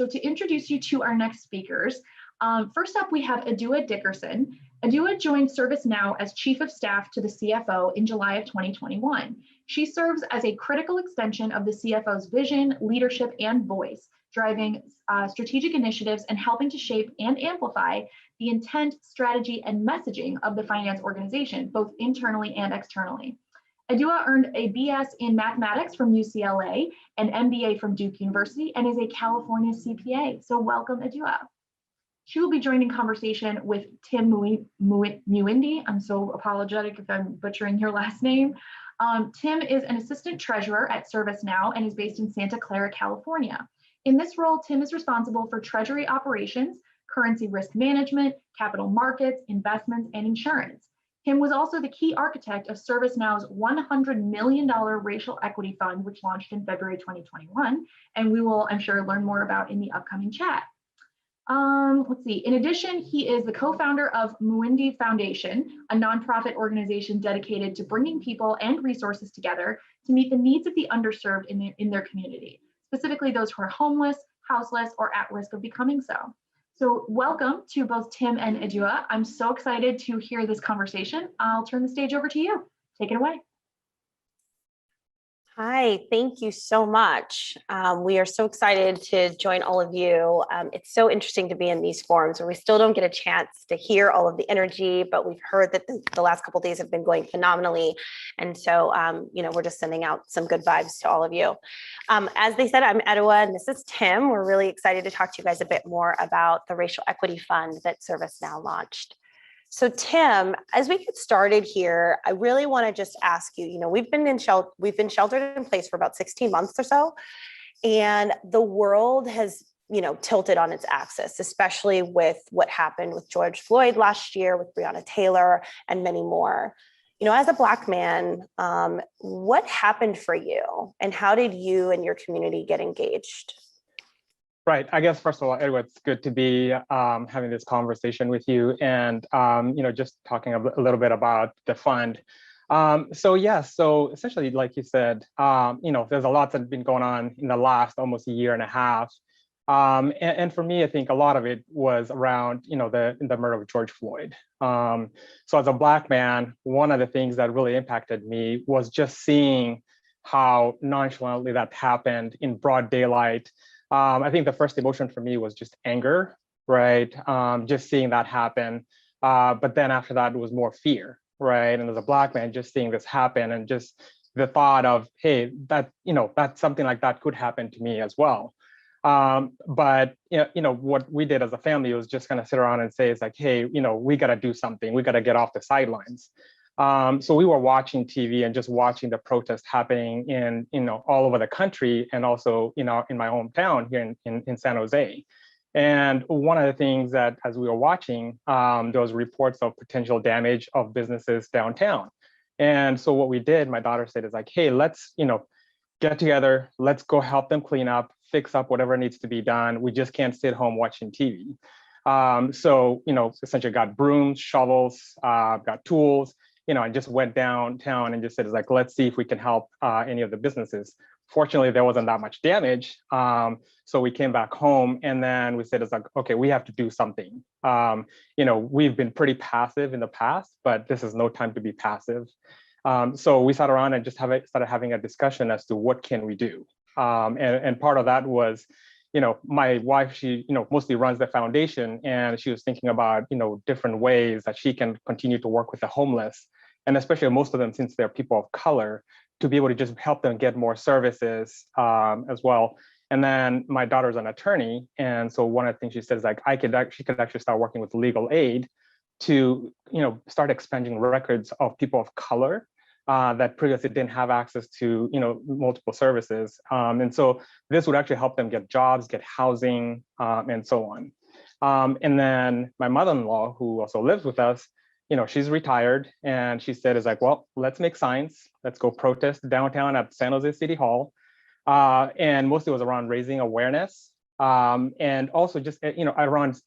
So to introduce you to our next speakers, first up, we have Edua Dickerson. Edua joined ServiceNow as Chief of Staff to the CFO in July of 2021. She serves as a critical extension of the CFO's vision, leadership, and voice, driving strategic initiatives and helping to shape and amplify the intent, strategy, and messaging of the finance organization, both internally and externally. Edua earned a BS in mathematics from UCLA, an MBA from Duke University, and is a California CPA. So welcome, Edua. She will be joining conversation with Tim Muindi. I'm so apologetic if I'm butchering your last name. Tim is an assistant treasurer at ServiceNow and is based in Santa Clara, California. In this role, Tim is responsible for treasury operations, currency risk management, capital markets, investments, and insurance. Tim was also the key architect of ServiceNow's $100 million Racial Equity Fund, which launched in February 2021, and we will, I'm sure, learn more about in the upcoming chat. Let's see. In addition, he is the co-founder of Muindi Foundation, a nonprofit organization dedicated to bringing people and resources together to meet the needs of the underserved in their community, specifically those who are homeless, houseless, or at risk of becoming so. So welcome to both Tim and Edua. I'm so excited to hear this conversation. I'll turn the stage over to you. Take it away. Hi, thank you so much. We are so excited to join all of you. It's so interesting to be in these forums where we still don't get a chance to hear all of the energy, but we've heard that the last couple of days have been going phenomenally. And so, we're just sending out some good vibes to all of you. As they said, I'm Edua and this is Tim. We're really excited to talk to you guys a bit more about the Racial Equity Fund that ServiceNow launched. So Tim, as we get started here, I really want to just ask you, we've been sheltered in place for about 16 months or so, and the world has, tilted on its axis, especially with what happened with George Floyd last year, with Breonna Taylor, and many more. As a Black man, what happened for you, and how did you and your community get engaged? Right. I guess, first of all, Edua, it's good to be having this conversation with you and, just talking a little bit about the fund. So essentially, like you said, there's a lot that's been going on in the last almost a year and a half. And for me, I think a lot of it was around, the murder of George Floyd. So as a Black man, one of the things that really impacted me was just seeing how nonchalantly that happened in broad daylight. I think the first emotion for me was just anger, right? Just seeing that happen. But then after that, it was more fear, right? And as a Black man, just seeing this happen and just the thought of, hey, that something like that could happen to me as well. But what we did as a family was just kind of sit around and say, it's like, hey, we got to do something. We got to get off the sidelines. So we were watching TV and just watching the protests happening in, all over the country and also, in my hometown here in San Jose. And one of the things that as we were watching, there was reports of potential damage of businesses downtown. And so what we did, my daughter said, is like, hey, let's, get together, let's go help them clean up, fix up whatever needs to be done. We just can't sit home watching TV. So, essentially got brooms, shovels, got tools, I just went downtown and just said, like, let's see if we can help any of the businesses. Fortunately, there wasn't that much damage. So we came back home and then we said, it's like, okay, we have to do something. We've been pretty passive in the past, but this is no time to be passive. So we sat around and just started having a discussion as to what can we do. And part of that was, my wife, she, mostly runs the foundation, and she was thinking about, different ways that she can continue to work with the homeless. And especially most of them, since they're people of color, to be able to just help them get more services as well. And then my daughter's an attorney. And so one of the things she said is like, she could actually start working with legal aid to, start expunging records of people of color that previously didn't have access to, multiple services. And so this would actually help them get jobs, get housing, and so on. And then my mother-in-law, who also lives with us, she's retired, and she said, is like, well, let's make signs. Let's go protest downtown at San Jose City Hall. And mostly it was around raising awareness and also just, around,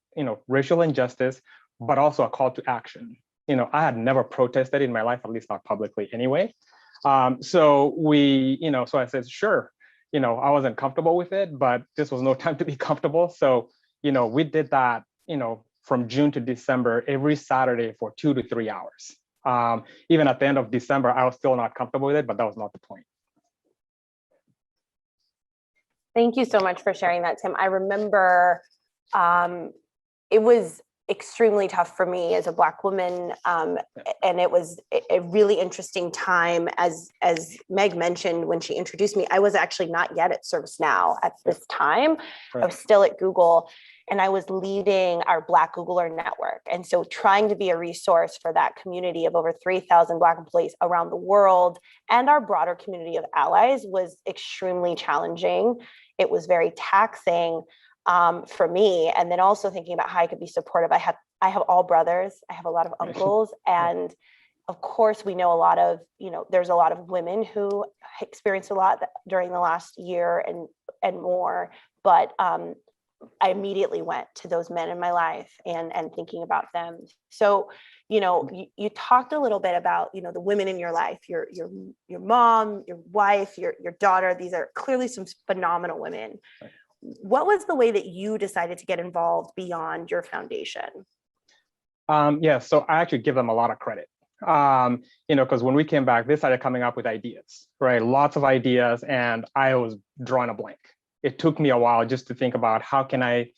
racial injustice, but also a call to action. I had never protested in my life, at least not publicly anyway. So I said, sure, I wasn't comfortable with it, but this was no time to be comfortable. So, we did that, from June to December, every Saturday for 2 to 3 hours. Even at the end of December, I was still not comfortable with it, but that was not the point. Thank you so much for sharing that, Tim. I remember it was extremely tough for me as a Black woman, and it was a really interesting time. As Meg mentioned when she introduced me, I was actually not yet at ServiceNow at this time. Right. I was still at Google, and I was leading our Black Googler network. And so trying to be a resource for that community of over 3,000 Black employees around the world and our broader community of allies was extremely challenging. It was very taxing for me. And then also thinking about how I could be supportive. I have all brothers, I have a lot of uncles, and of course we know a lot of, there's a lot of women who experienced a lot during the last year and more, but I immediately went to those men in my life and thinking about them. So, you talked a little bit about, the women in your life, your mom, your wife, your daughter. These are clearly some phenomenal women. Right. What was the way that you decided to get involved beyond your foundation? So I actually give them a lot of credit. Because when we came back, they started coming up with ideas, right? Lots of ideas, and I was drawing a blank. It took me a while just to think about how can I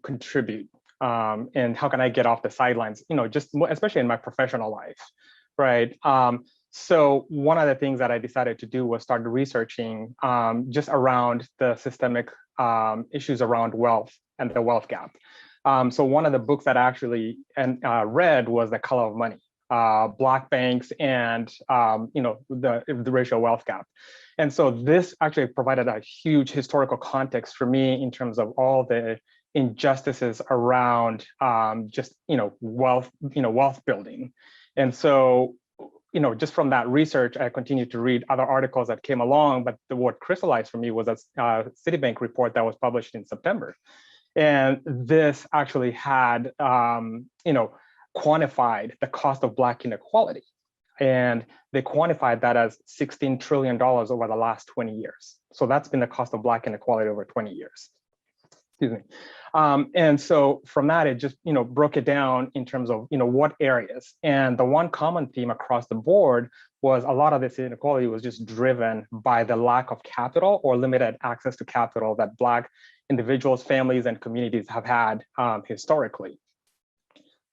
contribute and how can I get off the sidelines, just especially in my professional life, right? So one of the things that I decided to do was start researching just around the systemic issues around wealth and the wealth gap. So one of the books that I actually read was The Color of Money, Black banks and the racial wealth gap. And so this actually provided a huge historical context for me in terms of all the injustices around wealth building. And so just from that research, I continued to read other articles that came along, but what crystallized for me was a Citibank report that was published in September. And this actually had, quantified the cost of Black inequality. And they quantified that as $16 trillion over the last 20 years. So that's been the cost of Black inequality over 20 years. Excuse me. And so from that, it just, broke it down in terms of, what areas. And the one common theme across the board was a lot of this inequality was just driven by the lack of capital or limited access to capital that Black individuals, families, and communities have had historically.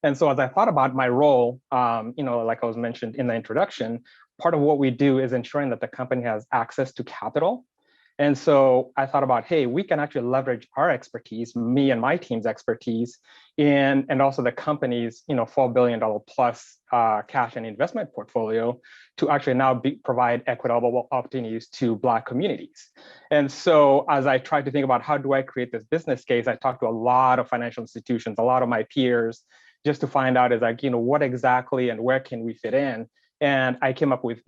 And so as I thought about my role, like I was mentioned in the introduction, part of what we do is ensuring that the company has access to capital. And so I thought about, hey, we can actually leverage our expertise, me and my team's expertise, and also the company's $4 billion plus cash and investment portfolio to actually now provide equitable opportunities to Black communities. And so as I tried to think about how do I create this business case, I talked to a lot of financial institutions, a lot of my peers, just to find out what exactly and where can we fit in. And I came up with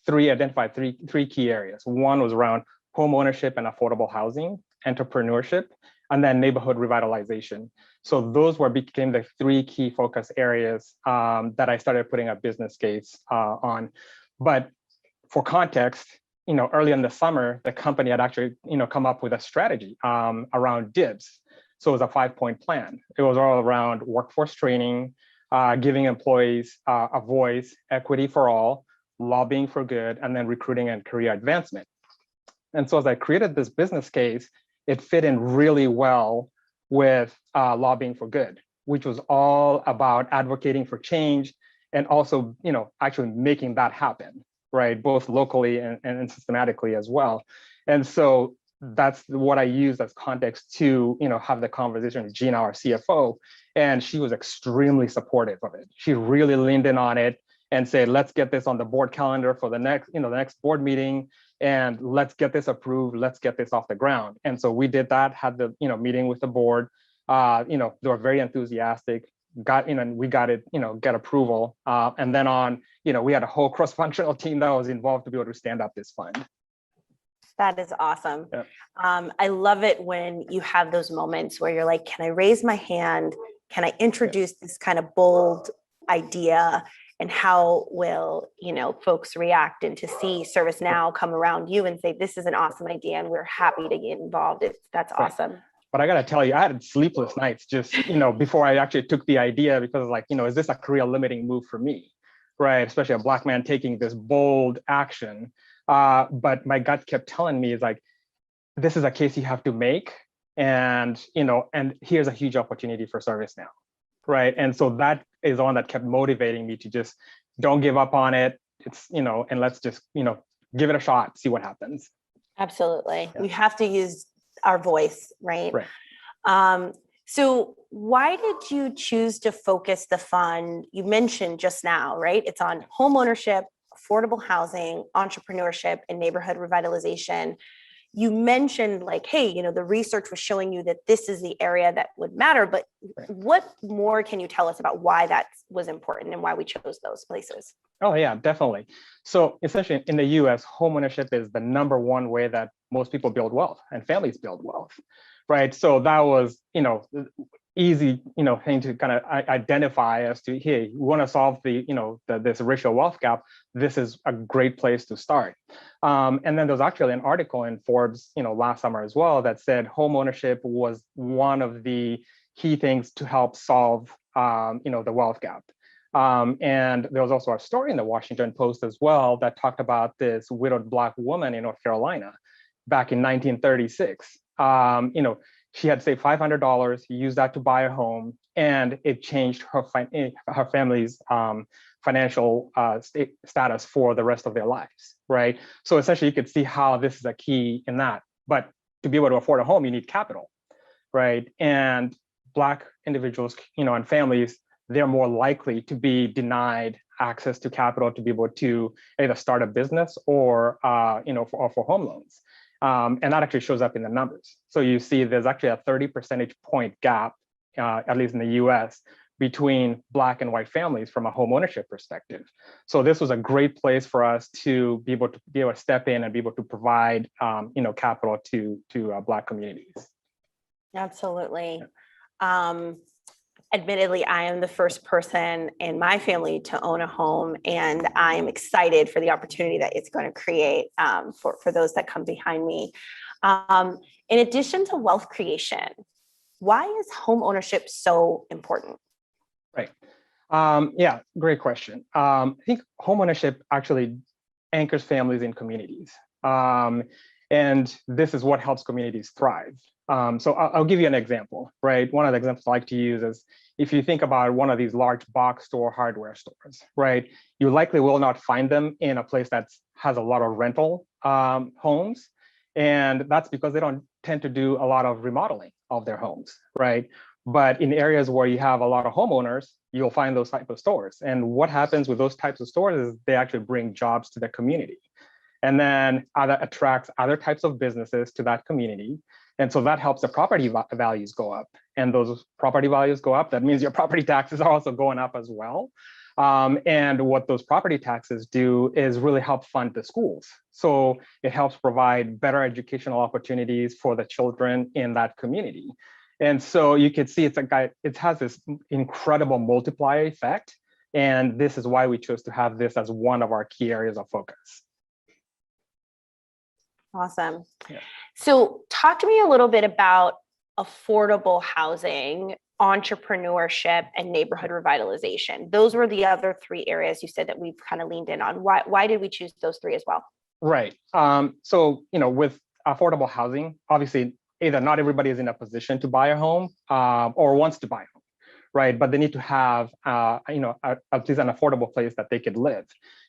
three key areas. One was around homeownership and affordable housing, entrepreneurship, and then neighborhood revitalization. So those became the three key focus areas that I started putting a business case on. But for context, early in the summer, the company had actually come up with a strategy around DIBS. So it was a 5-point plan. It was all around workforce training, giving employees a voice, equity for all, lobbying for good, and then recruiting and career advancement. And so as I created this business case, it fit in really well with lobbying for good, which was all about advocating for change and also, actually making that happen, right? Both locally and systematically as well. And so that's what I used as context to, have the conversation with Gina, our CFO, and she was extremely supportive of it. She really leaned in on it and said, let's get this on the board calendar for the next board meeting, and let's get this approved. Let's get this off the ground. And so we did that, had the, meeting with the board. They were very enthusiastic, we got it, get approval. And then we had a whole cross-functional team that was involved to be able to stand up this fund. That is awesome. Yeah. I love it when you have those moments where you're like, can I raise my hand? Can I introduce this kind of bold idea? and how will, folks react and to see ServiceNow come around you and say, this is an awesome idea and we're happy to get involved. That's awesome. But I got to tell you, I had sleepless nights just, before I actually took the idea, because like, is this a career limiting move for me? Right. Especially a Black man taking this bold action. But my gut kept telling me, is like, this is a case you have to make. And, and here's a huge opportunity for ServiceNow. Right. And so that is the one that kept motivating me to just don't give up on it. It's, and let's just, give it a shot, see what happens. Absolutely. Yeah. We have to use our voice, right? Right. So why did you choose to focus the fund? You mentioned just now, right? It's on homeownership, affordable housing, entrepreneurship, and neighborhood revitalization. You mentioned like, hey, the research was showing you that this is the area that would matter, but what more can you tell us about why that was important and why we chose those places? Oh yeah, definitely. So essentially in the US, homeownership is the number one way that most people build wealth and families build wealth, right? So that was, easy, thing to kind of identify as to, hey, we want to solve the, this racial wealth gap. This is a great place to start. And then there's actually an article in Forbes, last summer as well, that said homeownership was one of the key things to help solve, the wealth gap. And there was also a story in the Washington Post as well that talked about this widowed Black woman in North Carolina back in 1936. She had saved $500, used that to buy a home, and it changed her family's financial status for the rest of their lives, right? So essentially, you could see how this is a key in that. But to be able to afford a home, you need capital, right? And Black individuals, and families, they're more likely to be denied access to capital to be able to either start a business or, for home loans. And that actually shows up in the numbers. So you see there's actually a 30 percentage point gap, at least in the US, between Black and white families from a home ownership perspective. So this was a great place for us to be able to step in and be able to provide, capital to Black communities. Absolutely. Admittedly, I am the first person in my family to own a home, and I am excited for the opportunity that it's going to create for those that come behind me. In addition to wealth creation, why is home ownership so important? Right. Yeah, great question. I think home ownership actually anchors families in communities. And this is what helps communities thrive. So I'll give you an example, right? One of the examples I like to use is if you think about one of these large box store hardware stores, right? You likely will not find them in a place that has a lot of rental homes. And that's because they don't tend to do a lot of remodeling of their homes, right? But in areas where you have a lot of homeowners, you'll find those types of stores. And what happens with those types of stores is they actually bring jobs to the community. And then that attracts other types of businesses to that community. And so that helps the property values go up. And those property values go up, that means your property taxes are also going up as well. And what those property taxes do is really help fund the schools. So it helps provide better educational opportunities for the children in that community. And so you can see it has this incredible multiplier effect. And this is why we chose to have this as one of our key areas of focus. Awesome. Yeah. So talk to me a little bit about affordable housing, entrepreneurship, and neighborhood revitalization. Those were the other three areas you said that we've kind of leaned in on. Why did we choose those three as well? Right. So, with affordable housing, obviously, either not everybody is in a position to buy a home or wants to buy a home, right? But they need to have, at least an affordable place that they could live.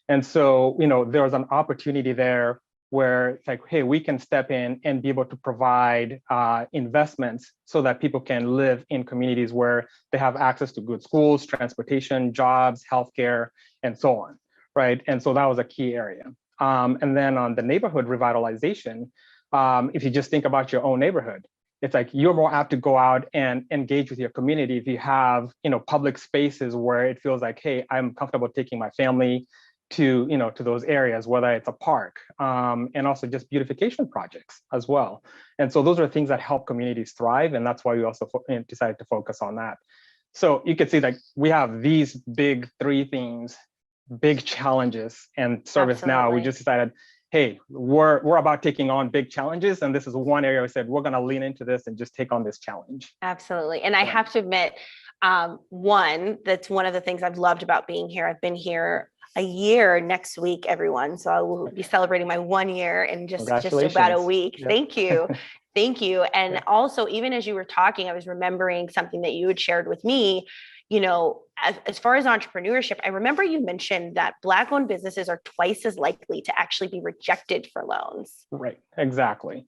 And so, there's an opportunity there where it's like, hey, we can step in and be able to provide investments so that people can live in communities where they have access to good schools, transportation, jobs, healthcare, and so on, right? And so that was a key area. And then on the neighborhood revitalization, if you just think about your own neighborhood, it's like you're more apt to go out and engage with your community if you have, public spaces where it feels like, hey, I'm comfortable taking my family to those areas, whether it's a park, and also just beautification projects as well. And so those are things that help communities thrive, and that's why we also decided to focus on that. So you can see that we have these big three themes big challenges. And ServiceNow, we Absolutely. just decided, hey, we're about taking on big challenges. And this is one area we said, we're going to lean into this and just take on this challenge. Absolutely. And I have to admit, that's one of the things I've loved about being here. I've been here a year next week, everyone. So I will be celebrating my 1 year in just about a week. Yep. Thank you. Thank you. And also, even as you were talking, I was remembering something that you had shared with me. You know, as far as entrepreneurship, I remember you mentioned that Black-owned businesses are twice as likely to actually be rejected for loans. Right, exactly.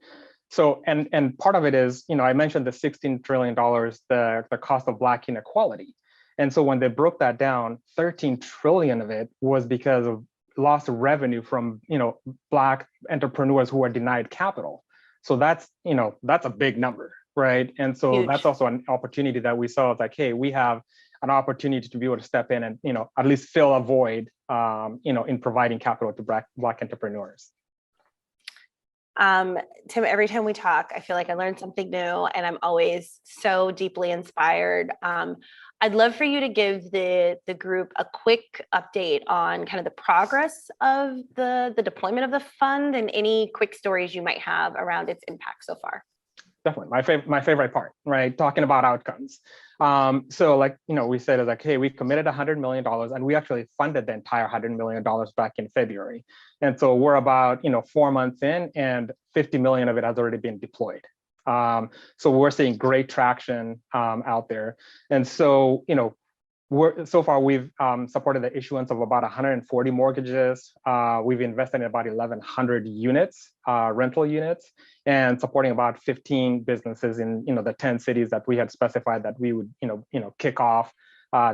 So, and part of it is, you know, I mentioned the $16 trillion, the cost of Black inequality. And so when they broke that down, 13 trillion of it was because of loss of revenue from, you know, Black entrepreneurs who are denied capital. So that's, you know, that's a big number, right? And so Huge. that's also an opportunity that we saw. It's like, hey, we have an opportunity to be able to step in and, you know, at least fill a void, you know, in providing capital to Black entrepreneurs. Tim, every time we talk, I feel like I learned something new, and I'm always so deeply inspired. I'd love for you to give the group a quick update on kind of the progress of the deployment of the fund and any quick stories you might have around its impact so far. Definitely my favorite part, right? Talking about outcomes. So like, you know, we said is like, hey, we committed $100 million and we actually funded the entire $100 million back in February. And so we're about, you know, 4 months in and 50 million of it has already been deployed. So we're seeing great traction out there. And so, you know, so far we've supported the issuance of about 140 mortgages. We've invested in about 1,100 units, rental units, and supporting about 15 businesses in, you know, the 10 cities that we had specified that we would, you know, kick off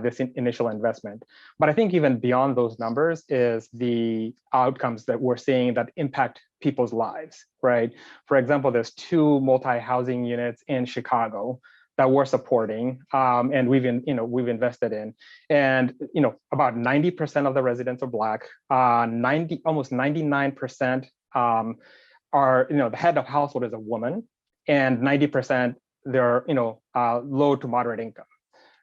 this initial investment. But I think even beyond those numbers is the outcomes that we're seeing that impact people's lives, right? For example, there's 2 multi-housing units in Chicago that we're supporting, and we've invested in, and you know, about 90% of the residents are Black. Almost 99% are, you know, the head of household is a woman, and 90% they're, you know, low to moderate income,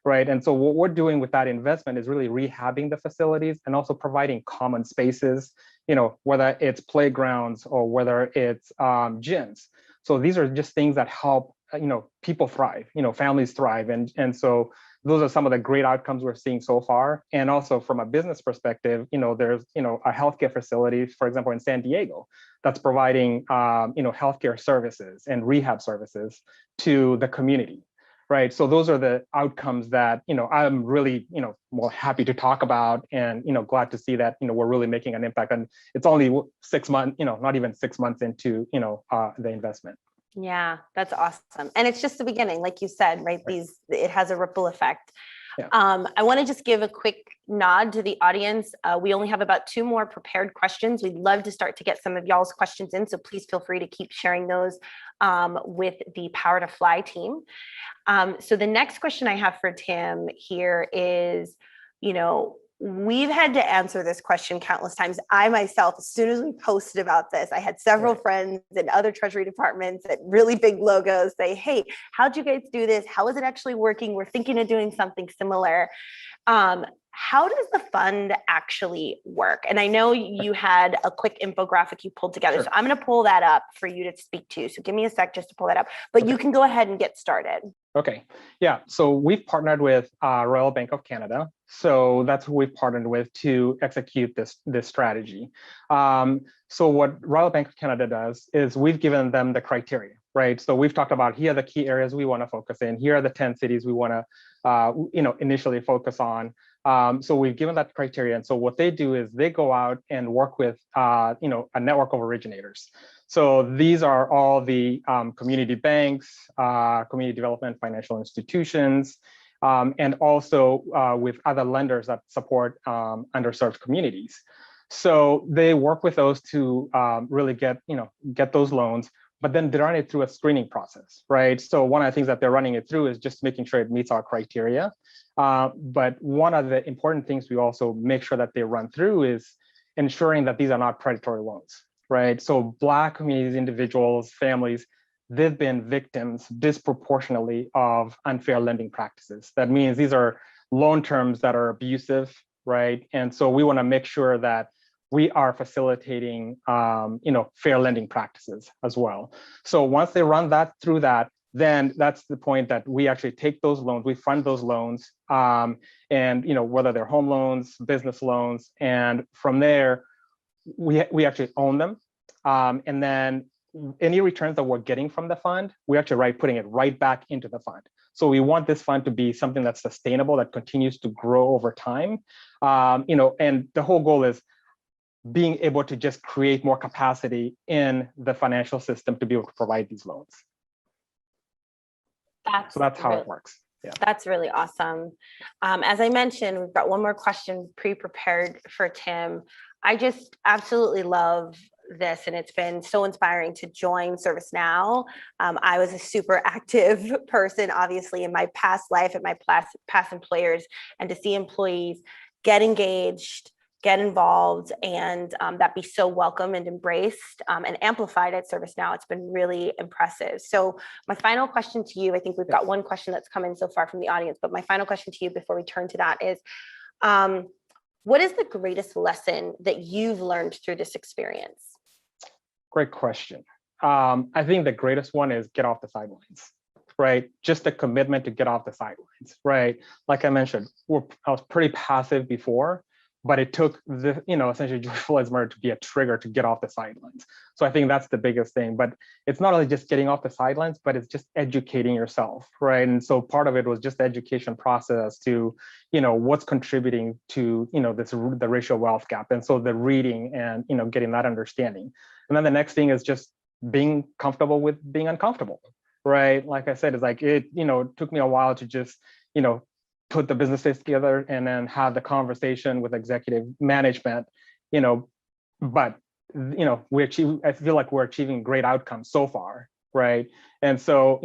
right? And so what we're doing with that investment is really rehabbing the facilities and also providing common spaces, you know, whether it's playgrounds or whether it's gyms. So these are just things that help, you know, people thrive, you know, families thrive. And so those are some of the great outcomes we're seeing so far. And also from a business perspective, you know, there's, you know, a healthcare facility, for example, in San Diego, that's providing, you know, healthcare services and rehab services to the community, right? So those are the outcomes that, you know, I'm really, you know, more happy to talk about and, you know, glad to see that, you know, we're really making an impact. And it's only 6 months, you know, not even 6 months into, you know, the investment. Yeah, that's awesome. And it's just the beginning, like you said, right? It has a ripple effect. Yeah. I want to just give a quick nod to the audience. We only have about 2 more prepared questions. We'd love to start to get some of y'all's questions in. So please feel free to keep sharing those with the Power to Fly team. So the next question I have for Tim here is, you know, we've had to answer this question countless times. I myself, as soon as we posted about this, I had several friends in other Treasury departments at really big logos say, hey, how'd you guys do this? How is it actually working? We're thinking of doing something similar. How does the fund actually work? And I know you had a quick infographic you pulled together. Sure. So I'm going to pull that up for you to speak to. So give me a sec just to pull that up, but you can go ahead and get started. Okay. Yeah. So we've partnered with Royal Bank of Canada. So that's who we've partnered with to execute this strategy. So what Royal Bank of Canada does is we've given them the criteria, right? So we've talked about here are the key areas we want to focus in. Here are the 10 cities we want to, you know, initially focus on. So we've given that criteria. And so what they do is they go out and work with, you know, a network of originators. So these are all the community banks, community development, financial institutions, and also with other lenders that support underserved communities. So they work with those to really get those loans, but then they run it through a screening process, right? So one of the things that they're running it through is just making sure it meets our criteria. But one of the important things we also make sure that they run through is ensuring that these are not predatory loans, right? So Black communities, individuals, families, they've been victims disproportionately of unfair lending practices. That means these are loan terms that are abusive, right? And so we want to make sure that we are facilitating, fair lending practices as well. So once they run that through that, then that's the point that we actually take those loans, we fund those loans, and whether they're home loans, business loans, and from there, we actually own them. And then any returns that we're getting from the fund, we actually putting it right back into the fund. So we want this fund to be something that's sustainable, that continues to grow over time. And the whole goal is being able to just create more capacity in the financial system to be able to provide these loans. So that's how it works. Yeah. That's really awesome. As I mentioned, we've got one more question pre-prepared for Tim. I just absolutely love this, and it's been so inspiring to join ServiceNow. I was a super active person, obviously, in my past life at my past employers, and to see employees get engaged, get involved, and that be so welcome and embraced and amplified at ServiceNow. It's been really impressive. So my final question to you, I think we've got one question that's come in so far from the audience, but my final question to you before we turn to that is, what is the greatest lesson that you've learned through this experience? Great question. I think the greatest one is get off the sidelines, right? Just the commitment to get off the sidelines, right? Like I mentioned, I was pretty passive before, but it took essentially George Floyd's murder to be a trigger to get off the sidelines. So I think that's the biggest thing. But it's not only just getting off the sidelines, but it's just educating yourself, right? And so part of it was just the education process to, what's contributing to, the racial wealth gap. And so the reading and, getting that understanding. And then the next thing is just being comfortable with being uncomfortable, right? Like I said, it's like, it took me a while to just, put the businesses together and then have the conversation with executive management, but I feel like we're achieving great outcomes so far, right? And so,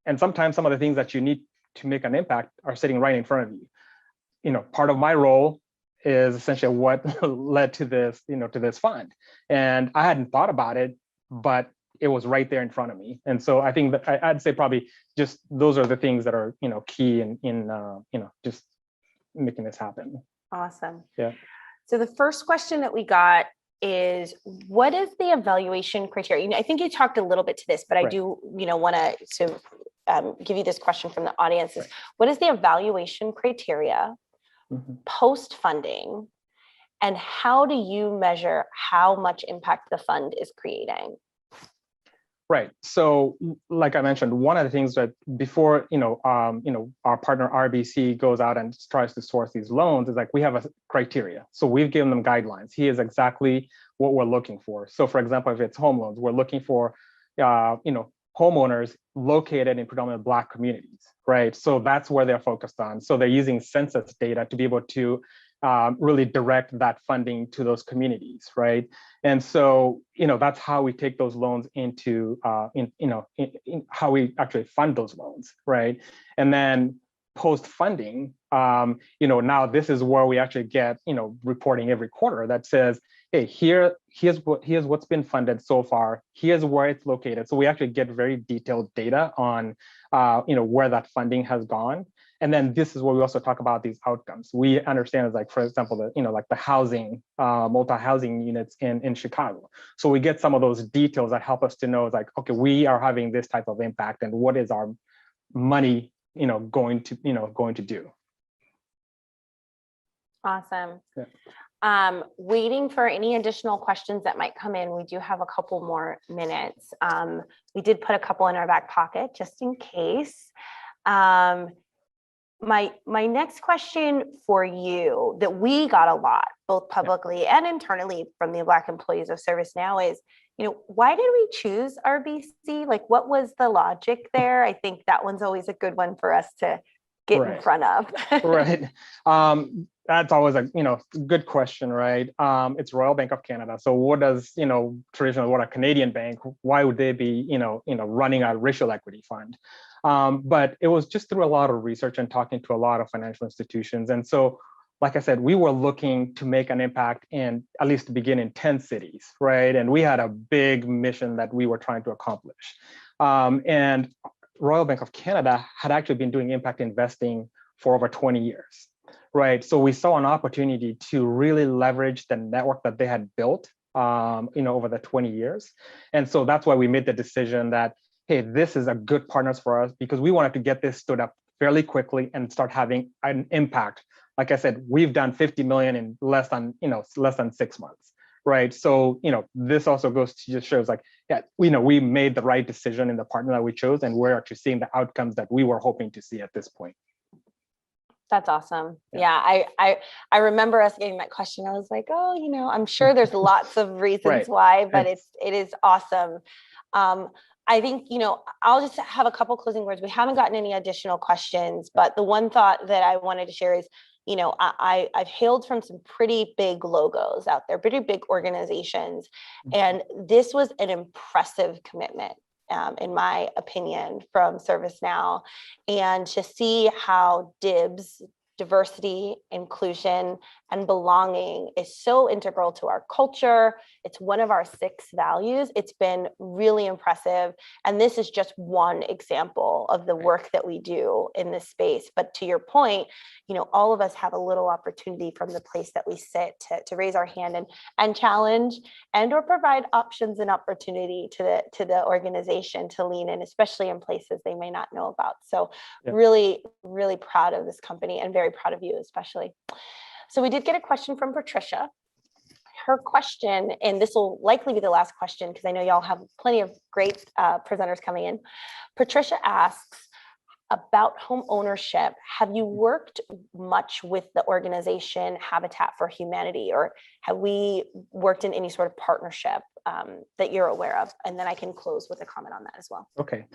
and sometimes some of the things that you need to make an impact are sitting right in front of you. Part of my role is essentially what led to this, to this fund. And I hadn't thought about it, but it was right there in front of me. And so I think that I'd say probably just those are the things that are, key in just making this happen. Awesome. Yeah. So the first question that we got is, what is the evaluation criteria? I think you talked a little bit to this, but I do, want to give you this question from the audience. Is, what is the evaluation criteria post-funding, and how do you measure how much impact the fund is creating? Right. So, like I mentioned, one of the things that before our partner RBC goes out and tries to source these loans is like we have a criteria. So we've given them guidelines. Here's exactly what we're looking for. So, for example, if it's home loans, we're looking for homeowners located in predominantly Black communities, right? So that's where they're focused on. So they're using census data to be able to really direct that funding to those communities, right? And so, that's how we take those loans into, how we actually fund those loans, right? And then post-funding, now this is where we actually get, reporting every quarter that says, hey, here's what's been funded so far. Here's where it's located. So we actually get very detailed data on, where that funding has gone. And then this is where we also talk about these outcomes. We understand, like, for example, like the housing, multi-housing units in Chicago. So we get some of those details that help us to know, like, okay, we are having this type of impact, and what is our money, going to do. Awesome. Yeah. Waiting for any additional questions that might come in. We do have a couple more minutes. We did put a couple in our back pocket just in case. My next question for you that we got a lot, both publicly and internally from the Black employees of ServiceNow is, why did we choose RBC? Like, what was the logic there? I think that one's always a good one for us to get in front of. Right. That's always a good question, right? It's Royal Bank of Canada. So what does traditionally what a Canadian bank? Why would they be running a racial equity fund? But it was just through a lot of research and talking to a lot of financial institutions. And so, like I said, we were looking to make an impact in at least to begin in 10 cities, right? And we had a big mission that we were trying to accomplish. And Royal Bank of Canada had actually been doing impact investing for over 20 years. right? So we saw an opportunity to really leverage the network that they had built, over the 20 years. And so that's why we made the decision that, hey, this is a good partners for us, because we wanted to get this stood up fairly quickly and start having an impact. Like I said, we've done 50 million in less than 6 months, right? So, this also goes to just shows like, yeah, we made the right decision in the partner that we chose, and we're actually seeing the outcomes that we were hoping to see at this point. That's awesome. Yeah. Yeah, I remember us getting that question. I was like, oh, I'm sure there's lots of reasons Right. why, but it is awesome. I think, I'll just have a couple closing words. We haven't gotten any additional questions, but the one thought that I wanted to share is, I've hailed from some pretty big logos out there, pretty big organizations, and this was an impressive commitment. In my opinion, from ServiceNow, and to see how DIBS, diversity, inclusion, and belonging is so integral to our culture. It's one of our 6 values. It's been really impressive. And this is just one example of the work that we do in this space. But to your point, all of us have a little opportunity from the place that we sit to raise our hand and challenge and or provide options and opportunity to the organization to lean in, especially in places they may not know about. So really, really proud of this company and very proud of you especially. So we did get a question from Patricia. Her question, and this will likely be the last question because I know y'all have plenty of great presenters coming in. Patricia asks about home ownership. Have you worked much with the organization Habitat for Humanity, or have we worked in any sort of partnership that you're aware of? And then I can close with a comment on that as well. Okay.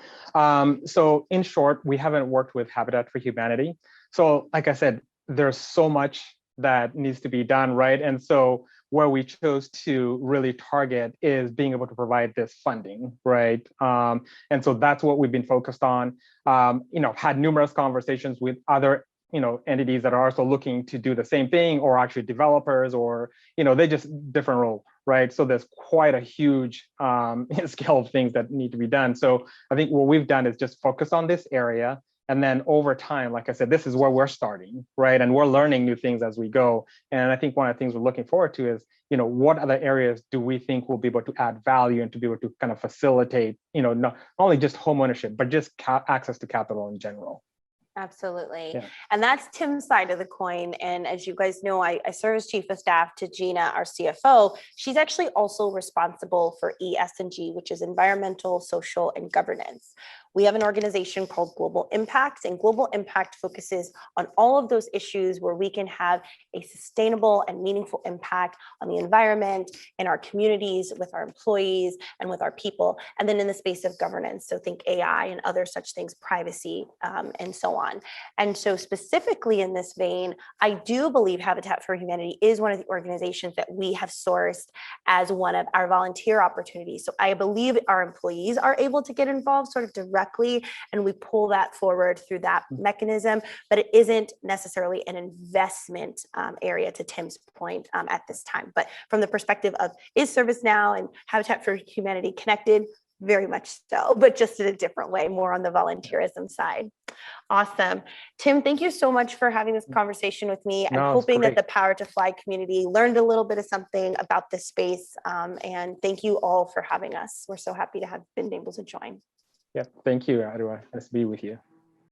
So in short, we haven't worked with Habitat for Humanity. So like I said, there's so much that needs to be done, right? And so where we chose to really target is being able to provide this funding, right? And so that's what we've been focused on. Had numerous conversations with other entities that are also looking to do the same thing, or actually developers, or they just different role, right? So there's quite a huge scale of things that need to be done. So I think what we've done is just focus on this area. And then over time, like I said, this is where we're starting, right? And we're learning new things as we go. And I think one of the things we're looking forward to is, what other areas do we think will be able to add value and to be able to kind of facilitate, not only just home ownership, but just access to capital in general. Absolutely. Yeah. And that's Tim's side of the coin. And as you guys know, I serve as chief of staff to Gina, our CFO. She's actually also responsible for ES&G, which is environmental, social, and governance. We have an organization called Global Impact, and Global Impact focuses on all of those issues where we can have a sustainable and meaningful impact on the environment, in our communities, with our employees, and with our people. And then in the space of governance, so think AI and other such things, privacy, and so on. And so specifically in this vein, I do believe Habitat for Humanity is one of the organizations that we have sourced as one of our volunteer opportunities. So I believe our employees are able to get involved sort of directly, and we pull that forward through that mechanism, but it isn't necessarily an investment area, to Tim's point, at this time. But from the perspective of, is ServiceNow and Habitat for Humanity connected? Very much so, but just in a different way, more on the volunteerism side. Awesome. Tim, thank you so much for having this conversation with me. I'm hoping that the Power to Fly community learned a little bit of something about this space. And thank you all for having us. We're so happy to have been able to join. Yeah, thank you, Edua. Nice to be with you.